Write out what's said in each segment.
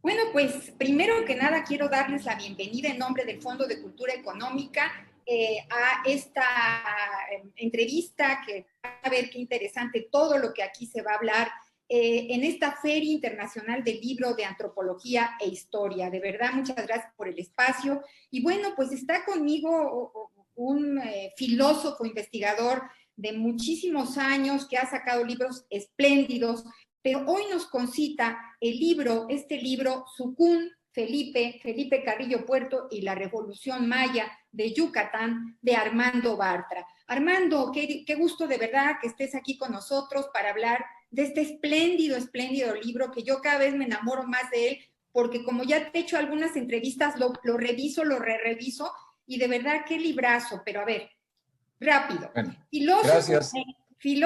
Bueno, pues primero que nada quiero darles la bienvenida en nombre del Fondo de Cultura Económica a esta entrevista, que va a ver qué interesante todo lo que aquí se va a hablar en esta Feria Internacional del Libro de Antropología e Historia. De verdad, muchas gracias por el espacio. Y bueno, pues está conmigo un filósofo, investigador de muchísimos años que ha sacado libros espléndidos, pero hoy nos concita este libro, Sucún, Felipe Carrillo Puerto y la Revolución Maya de Yucatán, de Armando Bartra. Armando, qué gusto de verdad que estés aquí con nosotros para hablar de este espléndido libro, que yo cada vez me enamoro más de él, porque como ya te he hecho algunas entrevistas, lo reviso, lo reviso, y de verdad qué librazo. Pero a ver, rápido. Bueno, Filósofo.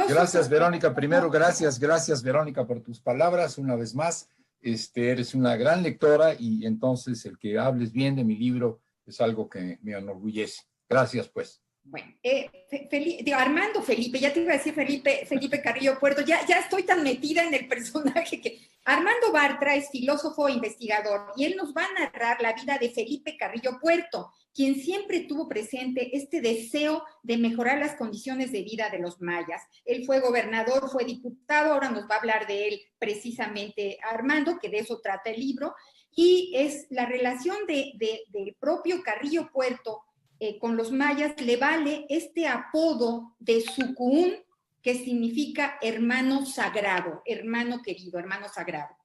Gracias, Verónica. Primero, gracias, Verónica, por tus palabras. Una vez más, eres una gran lectora y entonces el que hables bien de mi libro es algo que me enorgullece. Gracias, pues. Bueno, Armando Felipe, ya te iba a decir Felipe Carrillo Puerto, ya estoy tan metida en el personaje que... Armando Bartra es filósofo e investigador y él nos va a narrar la vida de Felipe Carrillo Puerto, quien siempre tuvo presente este deseo de mejorar las condiciones de vida de los mayas. Él fue gobernador, fue diputado, ahora nos va a hablar de él precisamente Armando, que de eso trata el libro, y es la relación del propio Carrillo Puerto con los mayas. Le vale este apodo de Sucuún, que significa hermano sagrado, hermano querido, hermano sagrado.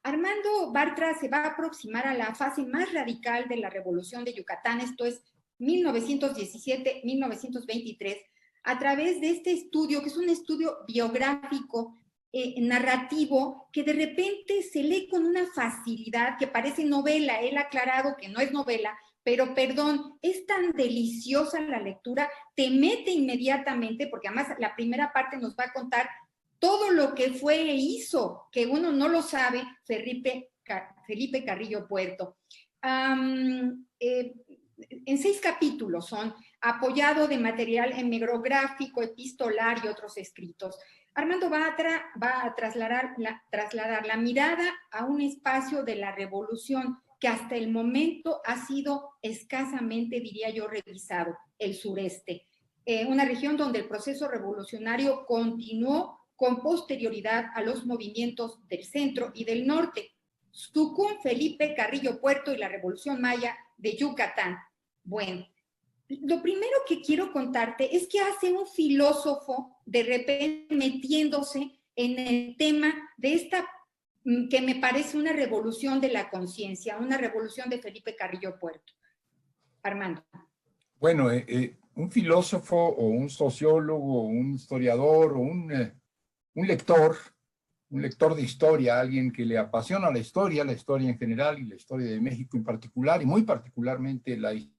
Armando Bartra se va a aproximar a la fase más radical de la Revolución de Yucatán, esto es 1917-1923, a través de este estudio, que es un estudio biográfico, narrativo, que de repente se lee con una facilidad que parece novela. Él ha aclarado que no es novela, pero perdón, es tan deliciosa la lectura, te mete inmediatamente, porque además la primera parte nos va a contar todo lo que fue e hizo, que uno no lo sabe, Felipe Carrillo Puerto. En 6 capítulos son, apoyado de material hemerográfico, epistolar y otros escritos. Armando Bartra va a trasladar la mirada a un espacio de la revolución que hasta el momento ha sido escasamente, diría yo, revisado, el sureste. Una región donde el proceso revolucionario continuó con posterioridad a los movimientos del centro y del norte. Sucún, Felipe Carrillo Puerto y la Revolución Maya de Yucatán. Bueno, lo primero que quiero contarte es que hace un filósofo de repente metiéndose en el tema de esta que me parece una revolución de la conciencia, una revolución de Felipe Carrillo Puerto. Armando. Bueno, un filósofo o un sociólogo, un historiador o un lector de historia, alguien que le apasiona la historia en general y la historia de México en particular, y muy particularmente la historia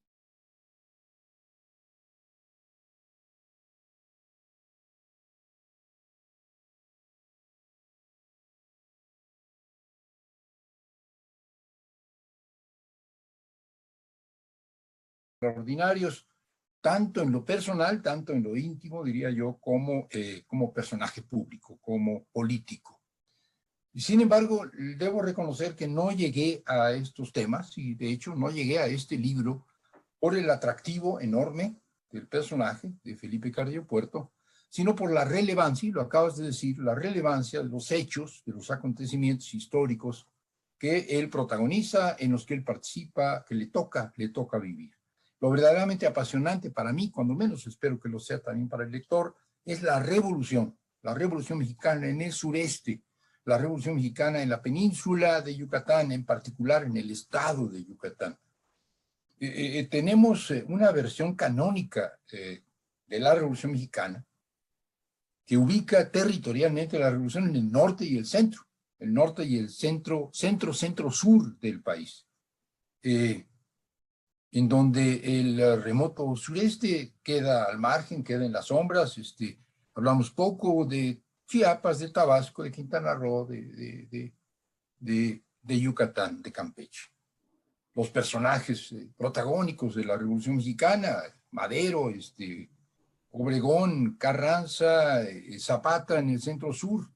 extraordinarios, tanto en lo personal, tanto en lo íntimo, diría yo, como personaje público, como político. Y sin embargo, debo reconocer que no llegué a estos temas, y de hecho no llegué a este libro por el atractivo enorme del personaje de Felipe Carrillo Puerto, sino por la relevancia, y lo acabas de decir, la relevancia de los hechos, de los acontecimientos históricos que él protagoniza, en los que él participa, que le toca vivir. Lo verdaderamente apasionante para mí, cuando menos espero que lo sea también para el lector, es la revolución mexicana en el sureste, la revolución mexicana en la península de Yucatán, en particular en el estado de Yucatán. Tenemos una versión canónica de la revolución mexicana que ubica territorialmente la revolución en el norte y el centro centro-sur del país. En donde el remoto sureste queda al margen, queda en las sombras. Hablamos poco de Chiapas, de Tabasco, de Quintana Roo, de Yucatán, de Campeche. Los personajes protagónicos de la Revolución Mexicana, Madero, Obregón, Carranza, Zapata en el centro sur,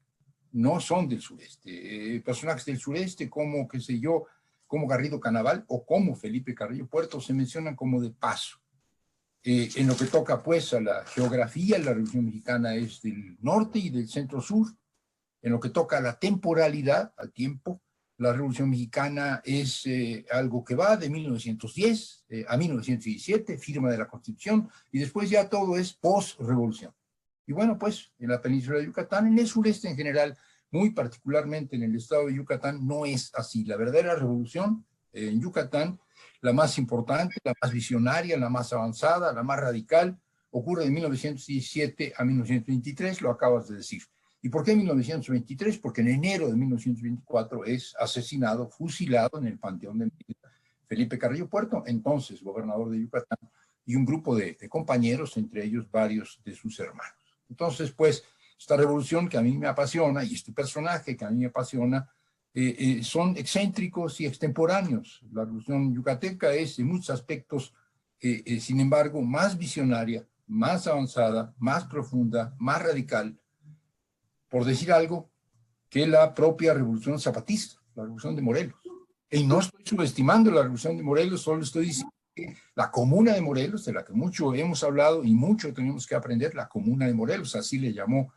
no son del sureste. Personajes del sureste como, qué sé yo, como Garrido Canaval o como Felipe Carrillo Puerto se mencionan como de paso. En lo que toca pues a la geografía, la Revolución Mexicana es del norte y del centro-sur. En lo que toca a la temporalidad, al tiempo, la Revolución Mexicana es algo que va de 1910 a 1917, firma de la Constitución, y después ya todo es post-revolución. Y bueno, pues en la península de Yucatán, en el sureste en general, muy particularmente en el estado de Yucatán, no es así. La verdadera revolución en Yucatán, la más importante, la más visionaria, la más avanzada, la más radical, ocurre de 1917 a 1923, lo acabas de decir. ¿Y por qué 1923? Porque en enero de 1924 es asesinado, fusilado en el Panteón de Felipe Carrillo Puerto, entonces gobernador de Yucatán, y un grupo de compañeros, entre ellos varios de sus hermanos. Entonces, pues, esta revolución que a mí me apasiona y este personaje que a mí me apasiona son excéntricos y extemporáneos. La revolución yucateca es en muchos aspectos, sin embargo, más visionaria, más avanzada, más profunda, más radical, por decir algo, que la propia revolución zapatista, la revolución de Morelos. Y no estoy subestimando la revolución de Morelos, solo estoy diciendo que la comuna de Morelos, de la que mucho hemos hablado y mucho tenemos que aprender, la comuna de Morelos, así le llamó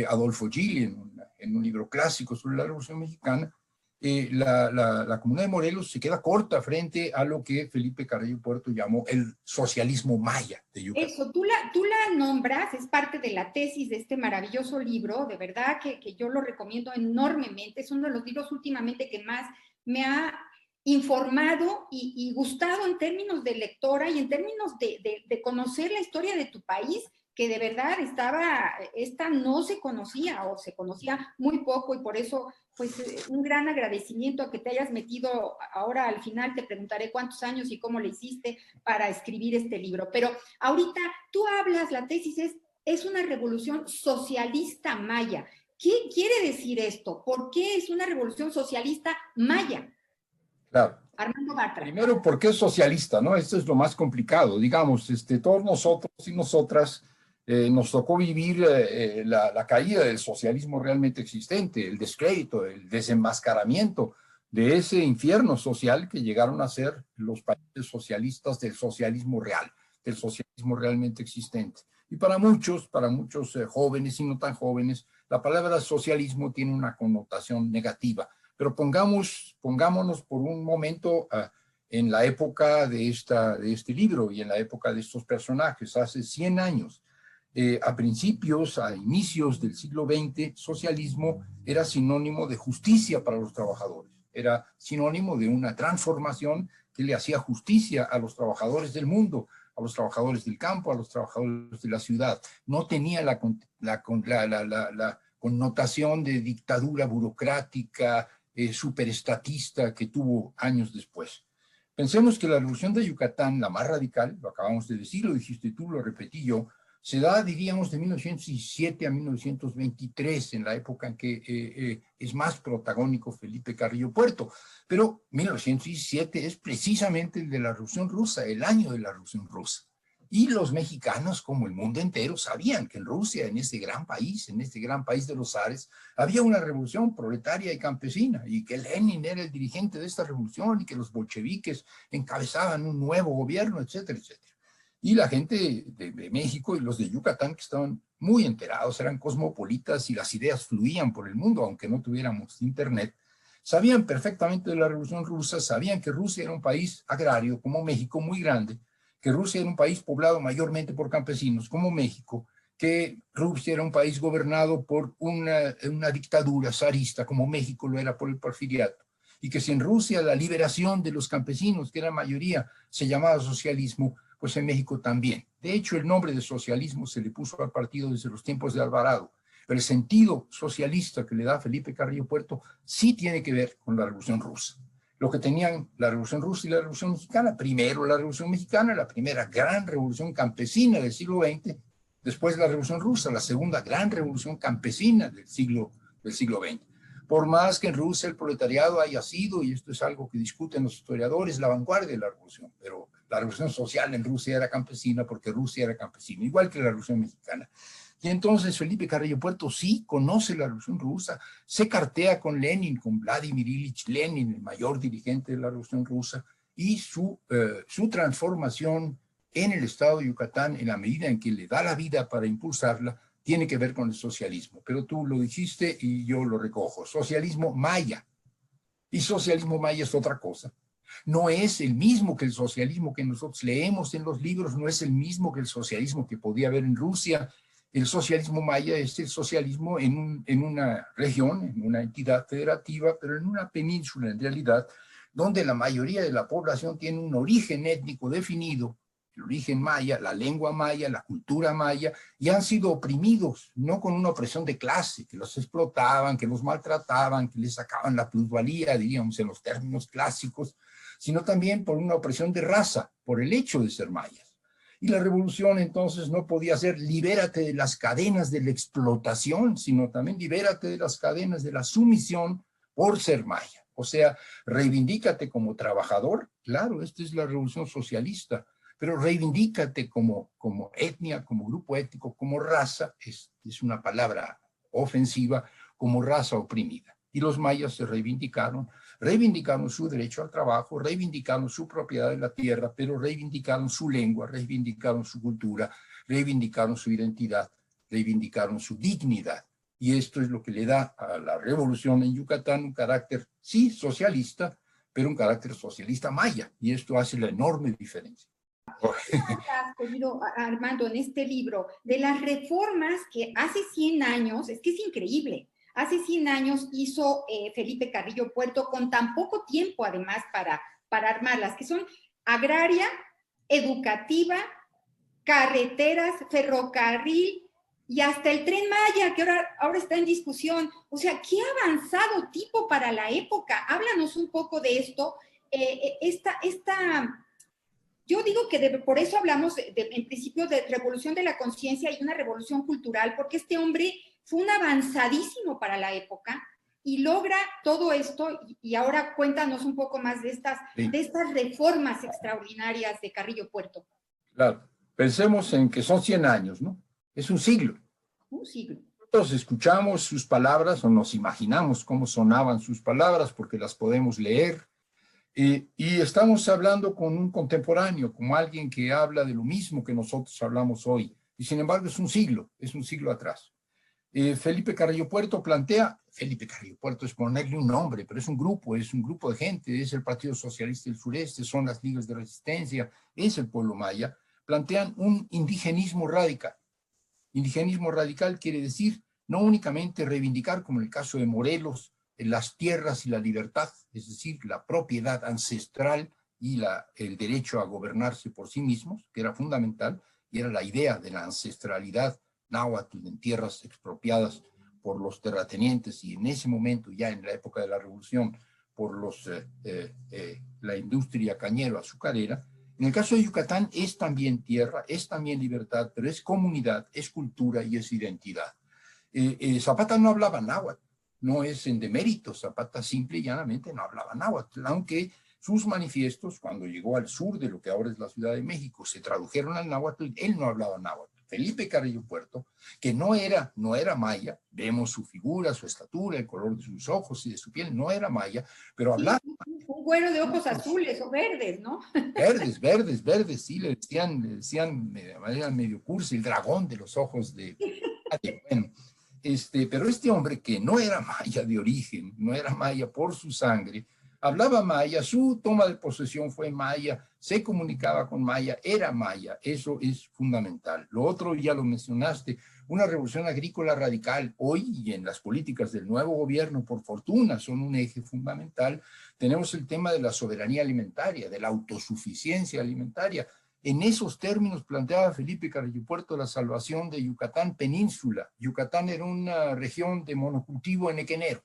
Adolfo Gili en un libro clásico sobre la Revolución Mexicana, la comuna de Morelos se queda corta frente a lo que Felipe Carrillo Puerto llamó el socialismo maya de Yucatán. Eso, tú la nombras, es parte de la tesis de este maravilloso libro, de verdad que yo lo recomiendo enormemente, es uno de los libros últimamente que más me ha informado y gustado en términos de lectora y en términos de conocer la historia de tu país, que de verdad esta no se conocía o se conocía muy poco, y por eso pues un gran agradecimiento a que te hayas metido. Ahora al final te preguntaré cuántos años y cómo le hiciste para escribir este libro, pero ahorita tú hablas, la tesis es una revolución socialista maya. ¿Qué quiere decir esto? ¿Por qué es una revolución socialista maya? Claro. Armando Bartra. Primero, ¿por qué es socialista? ¿No? Esto es lo más complicado. Digamos, todos nosotros y nosotras nos tocó vivir la caída del socialismo realmente existente, el descrédito, el desenmascaramiento de ese infierno social que llegaron a ser los países socialistas del socialismo real, del socialismo realmente existente. Y para muchos jóvenes y no tan jóvenes, la palabra socialismo tiene una connotación negativa. Pero pongámonos por un momento en la época de este libro y en la época de estos personajes, hace 100 años. A inicios del siglo XX, socialismo era sinónimo de justicia para los trabajadores, era sinónimo de una transformación que le hacía justicia a los trabajadores del mundo, a los trabajadores del campo, a los trabajadores de la ciudad. No tenía la connotación de dictadura burocrática, superestatista que tuvo años después. Pensemos que la revolución de Yucatán, la más radical, lo acabamos de decir, lo dijiste tú, lo repetí yo, se da, diríamos, de 1917 a 1923, en la época en que es más protagónico Felipe Carrillo Puerto. Pero 1917 es precisamente el de la Revolución Rusa, el año de la Revolución Rusa. Y los mexicanos, como el mundo entero, sabían que en Rusia, en este gran país de los zares, había una revolución proletaria y campesina, y que Lenin era el dirigente de esta revolución, y que los bolcheviques encabezaban un nuevo gobierno, etcétera, etcétera. Y la gente de México y los de Yucatán, que estaban muy enterados, eran cosmopolitas y las ideas fluían por el mundo, aunque no tuviéramos internet, sabían perfectamente de la Revolución Rusa, sabían que Rusia era un país agrario, como México, muy grande, que Rusia era un país poblado mayormente por campesinos, como México, que Rusia era un país gobernado por una dictadura zarista, como México lo era por el porfiriato, y que si en Rusia la liberación de los campesinos, que era mayoría, se llamaba socialismo, pues en México también. De hecho, el nombre de socialismo se le puso al partido desde los tiempos de Alvarado, pero el sentido socialista que le da Felipe Carrillo Puerto sí tiene que ver con la Revolución Rusa. Lo que tenían la Revolución Rusa y la Revolución Mexicana. Primero la Revolución Mexicana, la primera gran revolución campesina del siglo XX, después la Revolución Rusa, la segunda gran revolución campesina del siglo XX. Por más que en Rusia el proletariado haya sido, y esto es algo que discuten los historiadores, la vanguardia de la revolución, pero la revolución social en Rusia era campesina porque Rusia era campesina, igual que la Revolución Mexicana. Y entonces Felipe Carrillo Puerto sí conoce la Revolución Rusa, se cartea con Lenin, con Vladimir Ilich Lenin, el mayor dirigente de la Revolución Rusa, y su transformación en el estado de Yucatán, en la medida en que le da la vida para impulsarla, tiene que ver con el socialismo. Pero tú lo dijiste y yo lo recojo. Socialismo maya. Y socialismo maya es otra cosa. No es el mismo que el socialismo que nosotros leemos en los libros, no es el mismo que el socialismo que podía haber en Rusia. El socialismo maya es el socialismo en una región, en una entidad federativa, pero en una península en realidad, donde la mayoría de la población tiene un origen étnico definido, el origen maya, la lengua maya, la cultura maya, y han sido oprimidos, no con una opresión de clase, que los explotaban, que los maltrataban, que les sacaban la plusvalía, diríamos en los términos clásicos, sino también por una opresión de raza, por el hecho de ser mayas. Y la revolución entonces no podía ser libérate de las cadenas de la explotación, sino también libérate de las cadenas de la sumisión por ser maya. O sea, reivindícate como trabajador, claro, esta es la revolución socialista, pero reivindícate como etnia, como grupo étnico, como raza, es una palabra ofensiva, como raza oprimida. Y los mayas se reivindicaron su derecho al trabajo, reivindicaron su propiedad de la tierra, pero reivindicaron su lengua, reivindicaron su cultura, reivindicaron su identidad, reivindicaron su dignidad. Y esto es lo que le da a la revolución en Yucatán un carácter, sí, socialista, pero un carácter socialista maya. Y esto hace la enorme diferencia. Querido Armando, en este libro, de las reformas que hace 100 años, es que es increíble, hace 100 años hizo Felipe Carrillo Puerto con tan poco tiempo además para armarlas, que son agraria, educativa, carreteras, ferrocarril y hasta el Tren Maya, que ahora está en discusión. O sea, qué avanzado tipo para la época. Háblanos un poco de esto. Yo digo que por eso hablamos en principio de revolución de la conciencia y una revolución cultural, porque este hombre fue un avanzadísimo para la época y logra todo esto. Y ahora cuéntanos un poco más de estas reformas extraordinarias de Carrillo Puerto. Claro, pensemos en que son 100 años, ¿no? Es un siglo. Un siglo. Nosotros escuchamos sus palabras o nos imaginamos cómo sonaban sus palabras porque las podemos leer. Y estamos hablando con un contemporáneo, como alguien que habla de lo mismo que nosotros hablamos hoy. Y sin embargo es un siglo atrás. Felipe Carrillo Puerto plantea, Felipe Carrillo Puerto es ponerle un nombre, pero es un grupo de gente, es el Partido Socialista del Sureste, son las ligas de resistencia, es el pueblo maya, plantean un indigenismo radical. Indigenismo radical quiere decir no únicamente reivindicar, como en el caso de Morelos, las tierras y la libertad, es decir, la propiedad ancestral y el derecho a gobernarse por sí mismos, que era fundamental, y era la idea de la ancestralidad náhuatl en tierras expropiadas por los terratenientes y en ese momento, ya en la época de la Revolución, por la industria cañero-azucarera. En el caso de Yucatán es también tierra, es también libertad, pero es comunidad, es cultura y es identidad. Zapata no hablaba náhuatl, no es en demérito, Zapata simple y llanamente no hablaba náhuatl, aunque sus manifiestos, cuando llegó al sur de lo que ahora es la Ciudad de México, se tradujeron al náhuatl, él no hablaba náhuatl. Felipe Carrillo Puerto, que no era maya, vemos su figura, su estatura, el color de sus ojos y de su piel, no era maya, pero hablaba. Sí, un güero de ojos azules o verdes, ¿no? Verdes, sí, le decían de manera medio cursi, el dragón de los ojos de... Bueno, pero este hombre que no era maya de origen, no era maya por su sangre, hablaba maya, su toma de posesión fue maya, se comunicaba con maya, era maya, eso es fundamental. Lo otro ya lo mencionaste, una revolución agrícola radical hoy y en las políticas del nuevo gobierno, por fortuna, son un eje fundamental. Tenemos el tema de la soberanía alimentaria, de la autosuficiencia alimentaria. En esos términos planteaba Felipe Carrillo Puerto la salvación de Yucatán península. Yucatán era una región de monocultivo enequenero.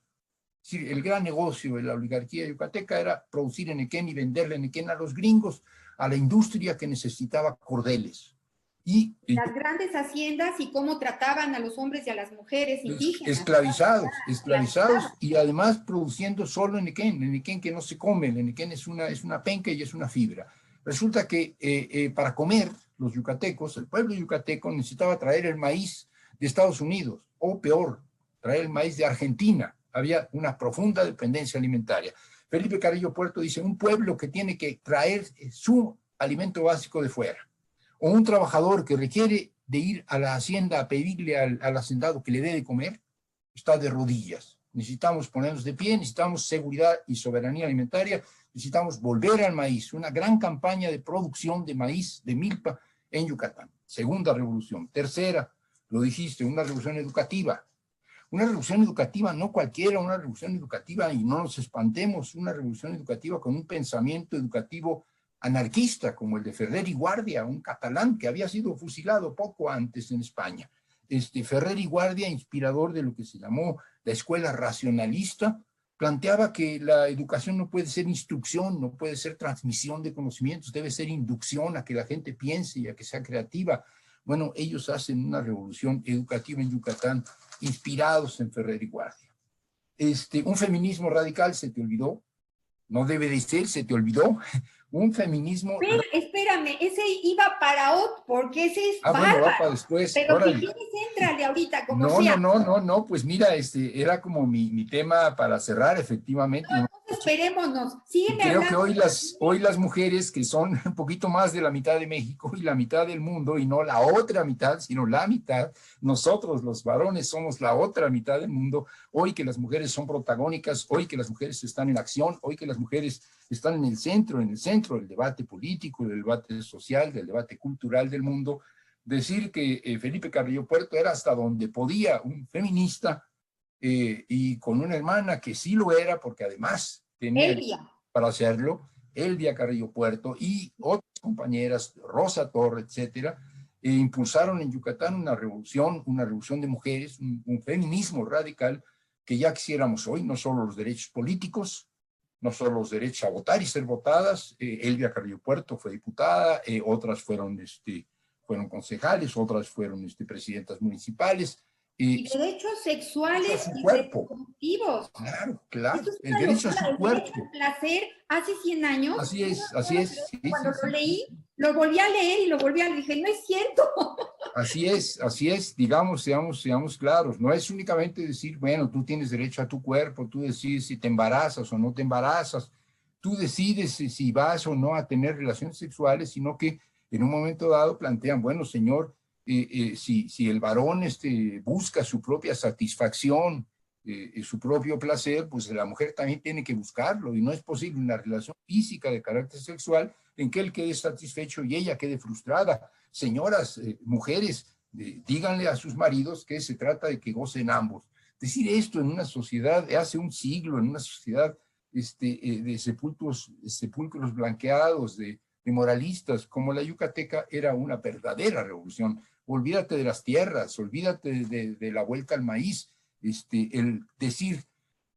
Es decir, el gran negocio de la oligarquía yucateca era producir enequén y venderle enequén a los gringos, a la industria que necesitaba cordeles. Y las grandes haciendas y cómo trataban a los hombres y a las mujeres indígenas. Esclavizados y además produciendo solo enequén que no se come. El enequén es una penca y es una fibra. Resulta que para comer los yucatecos, el pueblo yucateco necesitaba traer el maíz de Estados Unidos, o peor, traer el maíz de Argentina. Había una profunda dependencia alimentaria. Felipe Carrillo Puerto dice, un pueblo que tiene que traer su alimento básico de fuera, o un trabajador que requiere de ir a la hacienda a pedirle al hacendado que le dé de comer, está de rodillas. Necesitamos ponernos de pie, necesitamos seguridad y soberanía alimentaria, necesitamos volver al maíz, una gran campaña de producción de maíz, de milpa en Yucatán. Segunda revolución. Tercera, lo dijiste, una revolución educativa. Una revolución educativa, no cualquiera, una revolución educativa, y no nos espantemos, una revolución educativa con un pensamiento educativo anarquista, como el de Ferrer y Guardia, un catalán que había sido fusilado poco antes en España. Ferrer y Guardia, inspirador de lo que se llamó la escuela racionalista, planteaba que la educación no puede ser instrucción, no puede ser transmisión de conocimientos, debe ser inducción a que la gente piense y a que sea creativa. Bueno, ellos hacen una revolución educativa en Yucatán, inspirados en Ferrer y Guardia. Un feminismo radical, se te olvidó, no debe de ser, se te olvidó, un feminismo... Pero, espérame, ese iba para otro, porque ese es bárbaro. Bueno, va para después. Pero órale. si quieres, éntrale ahorita, como no, sea. No, pues mira, era como mi tema para cerrar, efectivamente. No, esperémonos. Sígueme Creo hablando. que hoy las mujeres, que son un poquito más de la mitad de México y la mitad del mundo, y no la otra mitad, sino la mitad, nosotros los varones somos la otra mitad del mundo, hoy que las mujeres son protagónicas, hoy que las mujeres están en acción, hoy que las mujeres están en el centro del debate político, del debate social, del debate cultural del mundo, decir que Felipe Carrillo Puerto era hasta donde podía un feminista, y con una hermana que sí lo era, porque además tenía para hacerlo, Elvia Carrillo Puerto y otras compañeras, Rosa Torre, etcétera, impulsaron en Yucatán una revolución de mujeres, un feminismo radical que ya quisiéramos hoy, no solo los derechos políticos, no solo los derechos a votar y ser votadas. Elvia Carrillo Puerto fue diputada, otras fueron concejales, otras fueron presidentas municipales. Y derechos sexuales y reproductivos. Claro. El derecho a su cuerpo. El derecho al placer, hace 100 años. Así es. Cuando lo leí, lo volví a leer y lo volví a leer. Dije, no es cierto. Así es. Digamos, seamos claros. No es únicamente decir, bueno, tú tienes derecho a tu cuerpo, tú decides si te embarazas o no te embarazas, tú decides si vas o no a tener relaciones sexuales, sino que en un momento dado plantean, bueno, señor, si el varón busca su propia satisfacción, su propio placer, pues la mujer también tiene que buscarlo, y no es posible una relación física de carácter sexual en que él quede satisfecho y ella quede frustrada. Señoras, mujeres, díganle a sus maridos que se trata de que gocen ambos. Decir esto en una sociedad de hace un siglo, en una sociedad de sepulcros blanqueados, de moralistas como la yucateca, era una verdadera revolución. Olvídate de las tierras, olvídate de la vuelta al maíz, el decir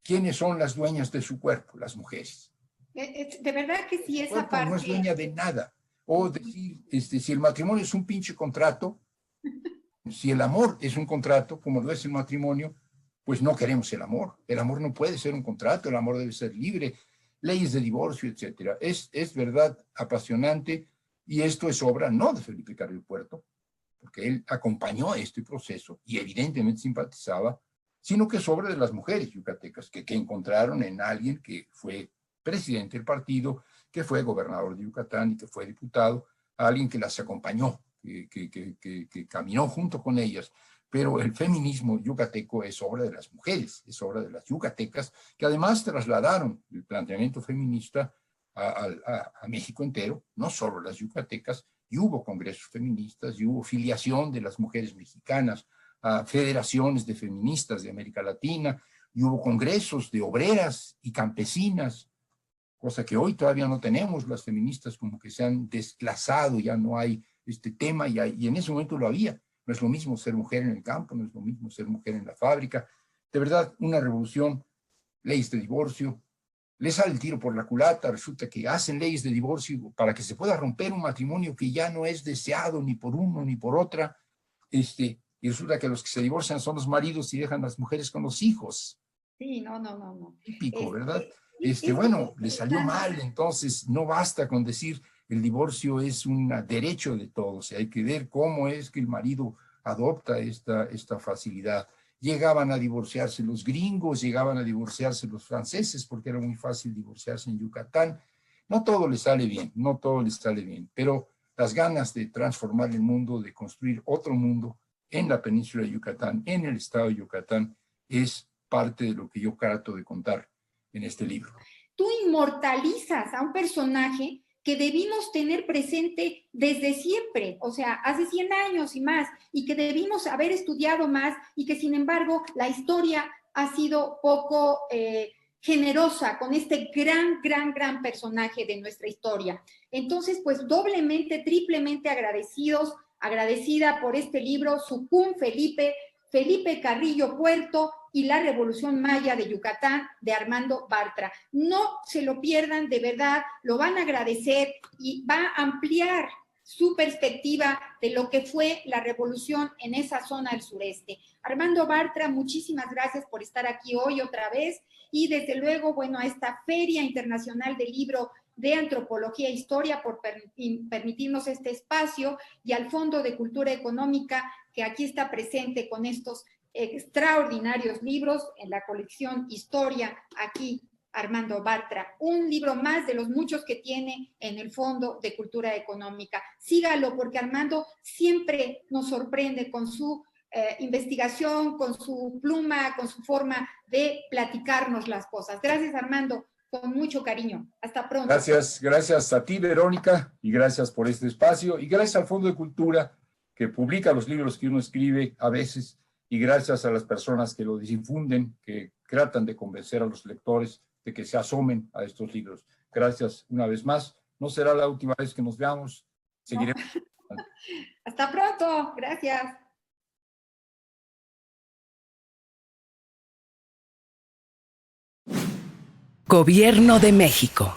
quiénes son las dueñas de su cuerpo, las mujeres. De verdad que sí, esa parte. No es dueña de nada. O decir, si el matrimonio es un pinche contrato, si el amor es un contrato, como lo es el matrimonio, pues no queremos el amor. El amor no puede ser un contrato, el amor debe ser libre. Leyes de divorcio, etcétera. Es verdad apasionante, y esto es obra no de Felipe Carrillo Puerto, porque él acompañó este proceso y evidentemente simpatizaba, sino que es obra de las mujeres yucatecas que encontraron en alguien que fue presidente del partido, que fue gobernador de Yucatán y que fue diputado, a alguien que las acompañó, que caminó junto con ellas. Pero el feminismo yucateco es obra de las mujeres, es obra de las yucatecas, que además trasladaron el planteamiento feminista a México entero, no solo las yucatecas, y hubo congresos feministas, y hubo filiación de las mujeres mexicanas a federaciones de feministas de América Latina, y hubo congresos de obreras y campesinas, cosa que hoy todavía no tenemos. Las feministas como que se han desplazado, ya no hay este tema, y en ese momento lo había. No es lo mismo ser mujer en el campo, no es lo mismo ser mujer en la fábrica. De verdad, una revolución, leyes de divorcio, le sale el tiro por la culata, resulta que hacen leyes de divorcio para que se pueda romper un matrimonio que ya no es deseado ni por uno ni por otra, y resulta que los que se divorcian son los maridos y dejan a las mujeres con los hijos. Sí, no. Típico, ¿verdad? Bueno, le salió mal, entonces no basta con decir el divorcio es un derecho de todos, hay que ver cómo es que el marido adopta esta facilidad. Llegaban a divorciarse los gringos, llegaban a divorciarse los franceses, porque era muy fácil divorciarse en Yucatán. No todo les sale bien, no todo les sale bien, pero las ganas de transformar el mundo, de construir otro mundo en la península de Yucatán, en el estado de Yucatán, es parte de lo que yo trato de contar en este libro. Tú inmortalizas a un personaje que debimos tener presente desde siempre, o sea, hace 100 años y más, y que debimos haber estudiado más, y que sin embargo la historia ha sido poco generosa con este gran personaje de nuestra historia. Entonces, pues doblemente, triplemente agradecida por este libro, Sucún Felipe Carrillo Puerto y la Revolución Maya de Yucatán, de Armando Bartra. No se lo pierdan, de verdad, lo van a agradecer y va a ampliar su perspectiva de lo que fue la revolución en esa zona del sureste. Armando Bartra, muchísimas gracias por estar aquí hoy otra vez y desde luego, bueno, a esta Feria Internacional del Libro de Antropología e Historia por permitirnos este espacio y al Fondo de Cultura Económica que aquí está presente con estos extraordinarios libros en la colección Historia, aquí Armando Bartra, un libro más de los muchos que tiene en el Fondo de Cultura Económica. Sígalo porque Armando siempre nos sorprende con su investigación, con su pluma, con su forma de platicarnos las cosas. Gracias, Armando, con mucho cariño. Hasta pronto. Gracias a ti, Verónica, y gracias por este espacio, y gracias al Fondo de Cultura que publica los libros que uno escribe a veces, y gracias a las personas que lo difunden, que tratan de convencer a los lectores de que se asomen a estos libros. Gracias una vez más. No será la última vez que nos veamos. Seguiremos. No. Hasta pronto. Gracias. Gobierno de México.